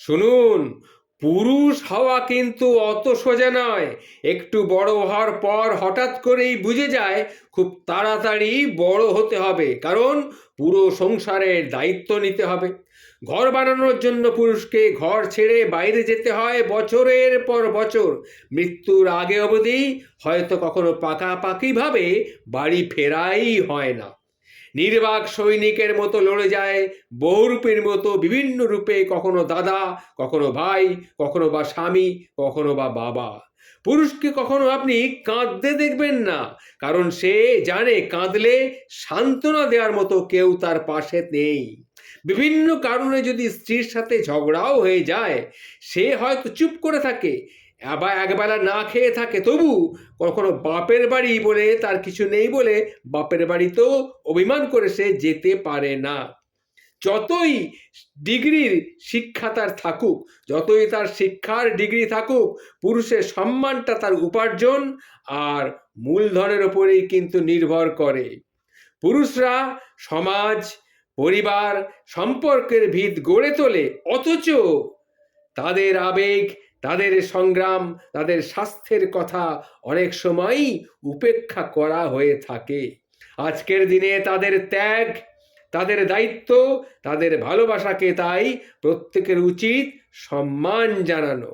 শুনুন, পুরুষ হওয়া কিন্তু অত সোজা নয়। একটু বড় হওয়ার পর হঠাৎ করেই বুঝে যায় খুব তাড়াতাড়ি বড় হতে হবে, কারণ পুরো সংসারের দায়িত্ব নিতে হবে। ঘর বানানোর জন্য পুরুষকে ঘর ছেড়ে বাইরে যেতে হয় বছরের পর বছর। মৃত্যুর আগে অবধি হয়তো কখনো পাকাপাকিভাবে বাড়ি ফেরাই হয় না। নির্বাক সৈনিকের মতো লড়ে যায়, বহুরূপীর মতো বিভিন্ন রূপে, কখনো দাদা, কখনো ভাই, কখনো বা স্বামী, কখনো বা বাবা। পুরুষকে কখনো আপনি কাঁদতে দেখবেন না, কারণ সে জানে কাঁদলে সান্ত্বনা দেওয়ার মতো কেউ তার পাশে নেই। বিভিন্ন কারণে যদি স্ত্রীর সাথে ঝগড়াও হয়ে যায়, সে হয়তো চুপ করে থাকে, আবার একবেলা না খেয়ে থাকে, তবু কখনো বাপের বাড়ি বলে তার কিছু নেই বলে বাপের বাড়িতেও অভিমান করে সে যেতে পারে না। যতই ডিগ্রির শিক্ষা তার থাকুক, যতই তার শিক্ষার ডিগ্রি থাকুক, পুরুষের সম্মানটা তার উপার্জন আর মূলধনের ওপরেই কিন্তু নির্ভর করে। পুরুষরা সমাজ, পরিবার, সম্পর্কের ভিত গড়ে তোলে, অথচ তাদের আবেগ, তাদের সংগ্রাম, তাদের স্বাস্থ্যের কথা অনেক সময়ই উপেক্ষা করা হয়ে থাকে। আজকের দিনে তাদের ত্যাগ, তাদের দায়িত্ব, তাদের ভালোবাসাকে তাই প্রত্যেকের উচিত সম্মান জানানো।